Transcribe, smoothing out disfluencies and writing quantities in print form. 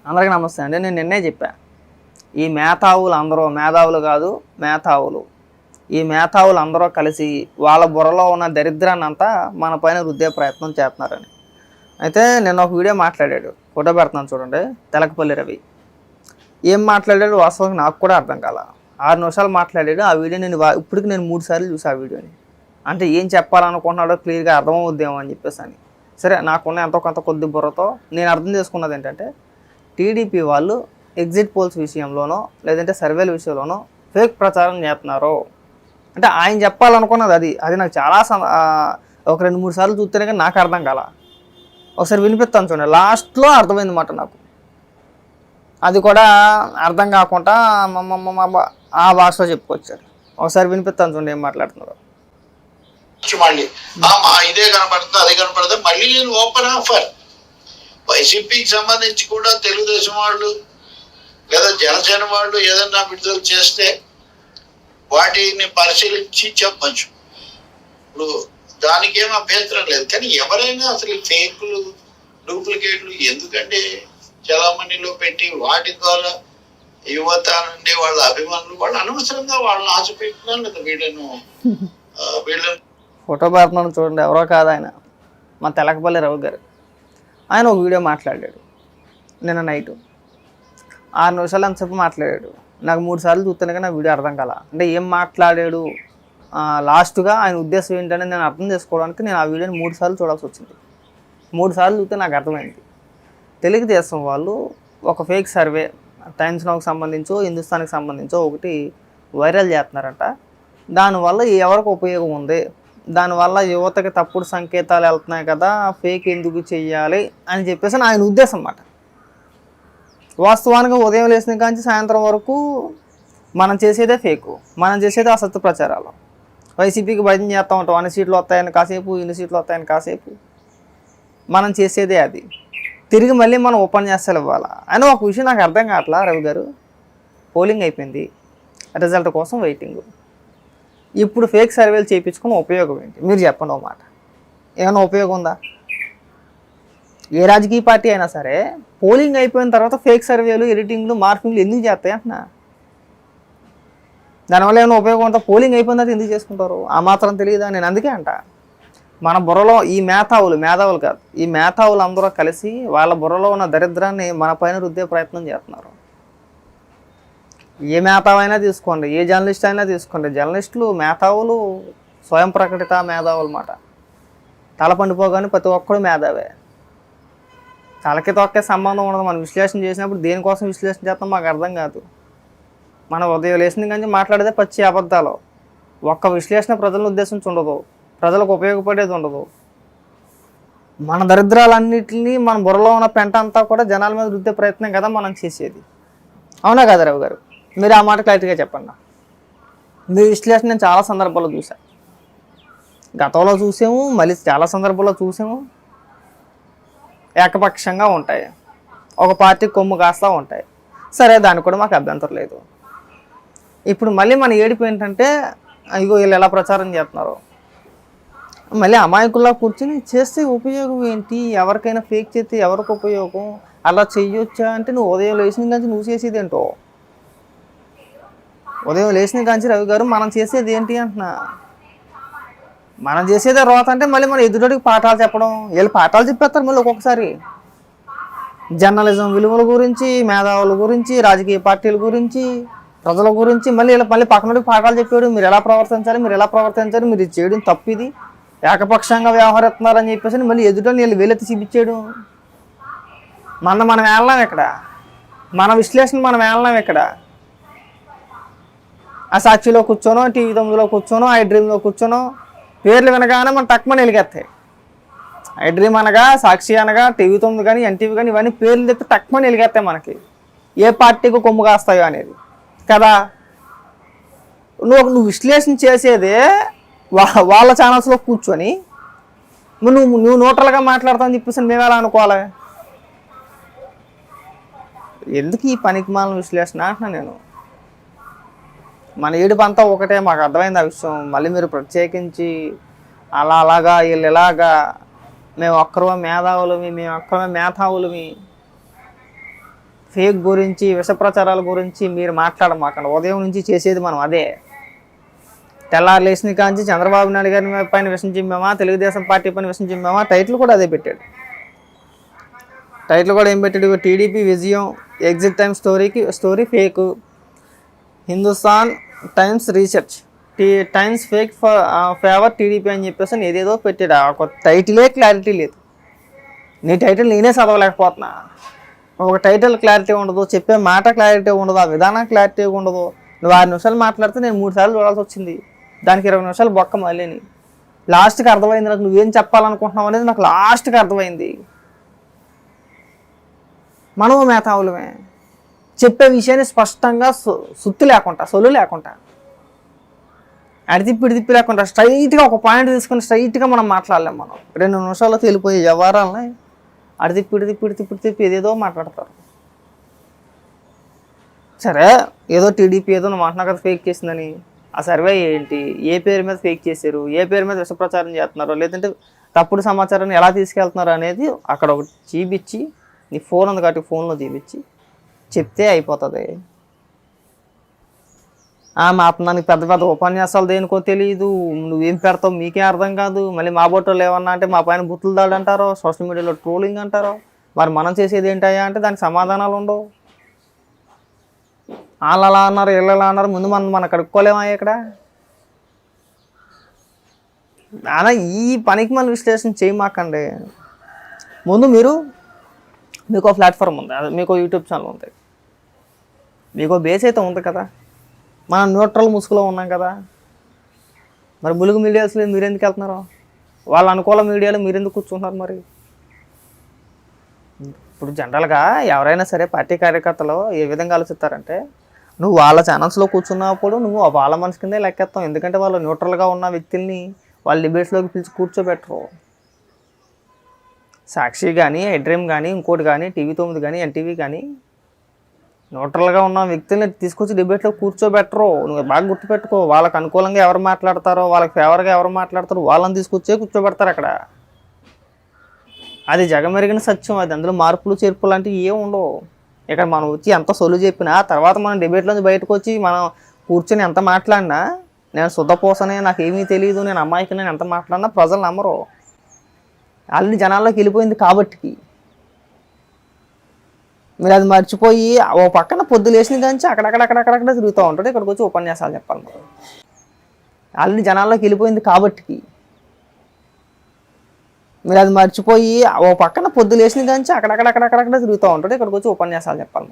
అందరికీ నమస్తే అండి. నేను నిన్నే చెప్పా, ఈ మేధావులు అందరూ మేధావులు కాదు, మేధావులు. ఈ మేధావులు అందరూ కలిసి వాళ్ళ బుర్రలో ఉన్న దరిద్రాన్ని అంతా మన పైన రుద్దే ప్రయత్నం చేస్తున్నారని. అయితే నేను ఒక వీడియో మాట్లాడాడు, ఫోటో పెడుతున్నాను చూడండి, తెలకపల్లి రవి. ఏం మాట్లాడాడు వాస్తవంగా నాకు కూడా అర్థం కాల. 6 నిమిషాలు మాట్లాడాడు. ఆ వీడియో ఇప్పటికి నేను 3 సార్లు చూసి ఆ వీడియోని. అంటే ఏం చెప్పాలనుకుంటున్నాడో క్లియర్గా అర్థమవుద్దేమో అని చెప్పేసి అని. సరే, నాకున్న ఎంతో కొంత కొద్ది బుర్రతో నేను అర్థం చేసుకున్నది ఏంటంటే, టీడీపీ వాళ్ళు ఎగ్జిట్ పోల్స్ విషయంలోనో లేదంటే సర్వేల విషయంలోనో ఫేక్ ప్రచారం చేస్తున్నారు. అంటే ఆయన చెప్పాలనుకున్నది అది నాకు చాలా ఒక 2-3 సార్లు చూస్తేనే కానీ నాకు అర్థం కాల. ఒకసారి వినిపిస్తాను చూడండి, లాస్ట్లో అర్థమైంది మాట నాకు. అది కూడా అర్థం కాకుండా ఆ భాషలో చెప్పుకొచ్చారు. ఒకసారి వినిపిస్తాను చూడండి ఏం మాట్లాడుతున్నారు. మళ్ళీ ఇదే కనపడుతుంది, అదే కనపడుతుంది. మళ్ళీ ఓపెన్ ఆఫర్ వైసీపీకి సంబంధించి కూడా తెలుగుదేశం వాళ్ళు లేదా జనసేన వాళ్ళు ఏదన్నా విడుదల చేస్తే వాటిని పరిశీలించి చెప్పచ్చు. ఇప్పుడు దానికేం అభ్యంతరం లేదు. కానీ ఎవరైనా అసలు ఫేకులు, డూప్లికేట్లు ఎందుకంటే చలామణిలో పెట్టి వాటి ద్వారా యువత నుండి వాళ్ళ అభిమానులు వాళ్ళు అనవసరంగా వాళ్ళని ఆశపెట్టినా లేదా వీళ్ళను ఫోటో పెడుతున్నాను చూడండి, ఎవరో కాదు ఆయన, మా తెలకపల్లి రవి గారు. ఆయన ఒక వీడియో మాట్లాడాడు నిన్న నైట్. 6 నిమిషాలు ఎంతసేపు మాట్లాడాడు. నాకు 3 సార్లు చూస్తేనే కానీ ఆ వీడియో అర్థం కాల. అంటే ఏం మాట్లాడాడు లాస్ట్గా ఆయన ఉద్దేశం ఏంటనే నేను అర్థం చేసుకోవడానికి నేను ఆ వీడియోని 3 సార్లు చూడాల్సి వచ్చింది. 3 సార్లు చూస్తే నాకు అర్థమైంది. తెలుగుదేశం వాళ్ళు ఒక ఫేక్ సర్వే టైమ్స్ నౌకి సంబంధించో హిందుస్థాన్కి సంబంధించో ఒకటి వైరల్ చేస్తున్నారంట. దానివల్ల ఎవరికి ఉపయోగం ఉంది, దానివల్ల యువతకి తప్పుడు సంకేతాలు వెళ్తున్నాయి కదా, ఫేక్ ఎందుకు చెయ్యాలి అని చెప్పేసి ఆయన ఉద్దేశం అన్నమాట. వాస్తవానికి ఉదయం లేచిన కాంచి సాయంత్రం వరకు మనం చేసేదే ఫేకు, మనం చేసేదే అసత్య ప్రచారాలు. వైసీపీకి భజన చేస్తూ ఉంటాం, అన్ని సీట్లు వస్తాయని కాసేపు, ఇన్ని సీట్లు వస్తాయని కాసేపు, మనం చేసేదే అది. తిరిగి మళ్ళీ మనం ఉపన్యాసాలు ఇవ్వాలా అని ఒక విషయం నాకు అర్థం కావట్లా. రవి గారు, పోలింగ్ అయిపోయింది, రిజల్ట్ కోసం వెయిటింగ్. ఇప్పుడు ఫేక్ సర్వేలు చేయించుకుని ఉపయోగం ఏంటి మీరు చెప్పండి. ఒక మాట, ఏమైనా ఉపయోగం ఉందా? ఏ రాజకీయ పార్టీ అయినా సరే పోలింగ్ అయిపోయిన తర్వాత ఫేక్ సర్వేలు, ఎడిటింగ్లు, మార్కింగ్లు ఎందుకు చేస్తాయి అంటున్నా. దానివల్ల ఏమైనా ఉపయోగం ఉందా? పోలింగ్ అయిపోయిన తర్వాత ఎందుకు చేసుకుంటారు? ఆ మాత్రం తెలియదా? నేను అందుకే అంట, మన బుర్రలో ఈ మేధావులు కాదు, ఈ మేధావులు అందరూ కలిసి వాళ్ళ బుర్రలో ఉన్న దరిద్రాన్ని మన పైన రుద్దే ప్రయత్నం చేస్తున్నారు. ఏ మేధావైనా తీసుకోండి, ఏ జర్నలిస్ట్ అయినా తీసుకోండి, జర్నలిస్టులు మేధావులు, స్వయం ప్రకటిత మేధావులు మాట. తల పండిపోగానే ప్రతి ఒక్కడు మేధావే. తలకి తొక్కే సంబంధం ఉండదు. మనం విశ్లేషణ చేసినప్పుడు దేనికోసం విశ్లేషణ చేస్తాం మాకు అర్థం కాదు. మనం ఉదయం లేచిన కానీ మాట్లాడితే పచ్చి అబద్ధాలు. ఒక్క విశ్లేషణ ప్రజలను ఉద్దేశించి ఉండదు, ప్రజలకు ఉపయోగపడేది ఉండదు. మన దరిద్రాలన్నింటినీ మన బుర్రలో ఉన్న పెంట అంతా కూడా జనాల మీద రుద్దే ప్రయత్నం కదా మనం చేసేది. అవునా కదా రవి గారు? మీరు ఆ మాట క్లారిటీగా చెప్పండి. మీ విశ్లేషణ నేను చాలా సందర్భాల్లో చూసాను, గతంలో చూసాము, మళ్ళీ చాలా సందర్భాల్లో చూసాము. ఏకపక్షంగా ఉంటాయి, ఒక పార్టీ కొమ్ము కాస్తూ ఉంటాయి. సరే, దానికి కూడా మాకు అభ్యంతరం లేదు. ఇప్పుడు మళ్ళీ మన ఏడుపు ఏంటంటే, ఇగో వీళ్ళు ఎలా ప్రచారం చేస్తున్నారు. మళ్ళీ అమాయకుల్లా కూర్చొని చేస్తే ఉపయోగం ఏంటి? ఎవరికైనా ఫేక్ చేస్తే ఎవరికి ఉపయోగం? అలా చెయ్యొచ్చా అంటే నువ్వు ఉదయం లేచిన కాంచి నువ్వు చేసేది ఏంటో. ఉదయం లేచిన కాంచి రవి గారు మనం చేసేది ఏంటి అంటున్నా. మనం చేసేదే రోత అంటే మళ్ళీ మన ఎదుటికి పాఠాలు చెప్పడం. వీళ్ళు పాఠాలు చెప్పేస్తారు మళ్ళీ ఒక్కొక్కసారి. జర్నలిజం విలువల గురించి, మేధావుల గురించి, రాజకీయ పార్టీల గురించి, ప్రజల గురించి మళ్ళీ పక్కనోడికి పాఠాలు చెప్పాడు. మీరు ఎలా ప్రవర్తించాలి, మీరు చేయడం తప్పు, ఇది ఏకపక్షంగా వ్యవహరిస్తున్నారని చెప్పేసి మళ్ళీ ఎదుటని వీళ్ళు వేలెత్తి చూపించాడు. మనం వెళ్ళాం ఇక్కడ, మన విశ్లేషణ మనం వెళ్ళాం ఇక్కడ. ఆ సాక్షిలో కూర్చోనో, టీవీ 9లో కూర్చోనో, ఐ డ్రీమ్లో కూర్చోనో పేర్లు వినగానే మనం టక్మని వెలిగేస్తాయి. ఐ డ్రీమ్ అనగా, సాక్షి అనగా, టీవీ 9 కానీ, ఎన్టీవీ కానీ, ఇవన్నీ పేర్లు తెప్పి టక్మని వెలిగేస్తాయి మనకి, ఏ పార్టీకి కొమ్ము కాస్తాయో అనేది కదా. నువ్వు విశ్లేషణ చేసేదే వాళ్ళ ఛానల్స్లో కూర్చొని నువ్వు న్యూట్రల్గా మాట్లాడతావని చెప్పేసి మేము ఎలా అనుకోవాలి? ఎందుకు ఈ పనికిమాలిన విశ్లేషణ అంటున్నా నేను. మన ఏడుపు అంతా ఒకటే, మాకు అర్థమైంది ఆ విషయం. మళ్ళీ మీరు ప్రత్యేకించి అలాగా వీళ్ళు ఇలాగా మేము ఒక్కరమే మేధావులమి ఫేక్ గురించి విష ప్రచారాల గురించి మీరు మాట్లాడమాకండి. ఉదయం నుంచి చేసేది మనం అదే. తెల్లారు లేచిన కాంచి చంద్రబాబు నాయుడు గారి పైన విషం చిమ్మామా, తెలుగుదేశం పార్టీ పైన విషం చిమ్మామా, టైటిల్ కూడా అదే పెట్టాడు. టైటిల్ కూడా ఏం పెట్టాడు? టీడీపీ విజయం, exit time story fake, Hindustan times research, times fake favour TDP అని చెప్పేసి ఏదేదో పెట్టాడు. ఒక టైటిలే క్లారిటీ లేదు. నీ టైటిల్ నేనే చదవలేకపోతున్నా. ఒక టైటిల్ క్లారిటీ ఉండదు, చెప్పే మాట క్లారిటీ ఉండదు, ఆ విధానం క్లారిటీ ఉండదు. నువ్వు 6 నిమిషాలు మాట్లాడితే నేను 3 సార్లు చూడాల్సి వచ్చింది. దానికి 20 నిమిషాలు బొక్క మళ్ళీని. లాస్ట్కి అర్థమైంది నాకు నువ్వేం చెప్పాలనుకుంటున్నావు అనేది. నాకు లాస్ట్కి అర్థమైంది. మనము మేధావులమే. చెప్పే విషయాన్ని స్పష్టంగా సుత్తి లేకుండా, సొల్లు లేకుండా, అడితిప్పి లేకుండా స్ట్రైట్గా ఒక పాయింట్ తీసుకొని స్ట్రైట్గా మనం మాట్లాడలేం. మనం 2 నిమిషాల్లో తెలిపోయే వ్యవహారాలని అడితిప్పి ఏదేదో మాట్లాడతారు. సరే, ఏదో టీడీపీ ఏదో నువ్వు అంటున్నా కదా ఫేక్ చేసిందని. ఆ సర్వే ఏంటి? ఏ పేరు మీద ఫేక్ చేశారు? ఏ పేరు మీద విష ప్రచారం చేస్తున్నారు? లేదంటే తప్పుడు సమాచారాన్ని ఎలా తీసుకెళ్తున్నారు అనేది అక్కడ ఒకటి చూపించి, నీ ఫోన్ ఉంది కాబట్టి ఫోన్లో చూపించి చెప్తే అయిపోతుంది. మా అతనికి పెద్ద పెద్ద ఉపన్యాసాలు దేనికో తెలియదు, నువ్వేం పెడతావు మీకే అర్థం కాదు, మళ్ళీ మా బొట్టలు ఏమన్నా అంటే మా పైన బుత్తులు దాడు అంటారో, సోషల్ మీడియాలో ట్రోలింగ్ అంటారో. మరి మనం చేసేది ఏంటయ్యా అంటే దానికి సమాధానాలు ఉండవు. వాళ్ళు అలా అన్నారు, వీళ్ళు అలా అన్నారు, ముందు మనం కడుక్కోలేమా ఇక్కడ? అలా ఈ పనికి మన విశ్లేషణ చేయమాకండి. ముందు మీకు ప్లాట్ఫామ్ ఉంది, మీకు యూట్యూబ్ ఛానల్ ఉంది, మీకు బేస్ అయితే ఉంది కదా. మనం న్యూట్రల్ ముసుగులో ఉన్నాం కదా. మరి ములుగు మీడియాస్లో మీరు ఎందుకు వెళ్తున్నారు? వాళ్ళ అనుకూల మీడియాలో మీరు ఎందుకు కూర్చుంటున్నారు? మరి ఇప్పుడు జనరల్గా ఎవరైనా సరే పార్టీ కార్యకర్తలు ఏ విధంగా ఆలోచిస్తారంటే, నువ్వు వాళ్ళ ఛానల్స్లో కూర్చున్నప్పుడు నువ్వు వాళ్ళ మనసు కిందే లెక్కేస్తావు. ఎందుకంటే వాళ్ళు న్యూట్రల్గా ఉన్న వ్యక్తుల్ని వాళ్ళ డిబేట్స్లోకి పిలిచి కూర్చోబెట్టరు. సాక్షి కానీ, ఎడ్రీమ్ కానీ, ఇంకోటి కానీ, TV9 కానీ, ఎన్టీవీ కానీ న్యూట్రల్గా ఉన్న వ్యక్తుల్ని తీసుకొచ్చి డిబేట్లో కూర్చోబెట్టరు. నువ్వు బాగా గుర్తుపెట్టుకో. వాళ్ళకి అనుకూలంగా ఎవరు మాట్లాడతారో, వాళ్ళకి ఫేవర్గా ఎవరు మాట్లాడతారో వాళ్ళని తీసుకొచ్చే కూర్చోబెడతారు అక్కడ. అది జగమెరిగిన సత్యం. అది అందులో మార్పులు చేర్పులు లాంటివి ఏమి ఉండవు. ఇక్కడ మనం వచ్చి ఎంత సొలు చెప్పినా తర్వాత మనం డిబేట్లోంచి బయటకు వచ్చి మనం కూర్చొని ఎంత మాట్లాడినా, నేను శుద్ధపోసనే, నాకేమీ తెలియదు, నేను అమ్మాయికి నేను ఎంత మాట్లాడినా ప్రజలు నమ్మరు. ఆల్రెడీ జనాల్లోకి వెళ్ళిపోయింది కాబట్టి. మీరు అది మర్చిపోయి ఓ పక్కన పొద్దు లేచిన కానీ అక్కడక్కడ తిరుగుతూ ఉంటాడు. ఇక్కడికి వచ్చి ఉపన్యాసాలు చెప్పాలి. ఆల్రెడీ జనాల్లోకి వెళ్ళిపోయింది కాబట్టి. మీరు అది మర్చిపోయి ఓ పక్కన పొద్దు లేచిన కానీ అక్కడక్కడ తిరుగుతూ ఉంటాడు. ఇక్కడికి వచ్చి ఉపన్యాసాలు చెప్పాలి.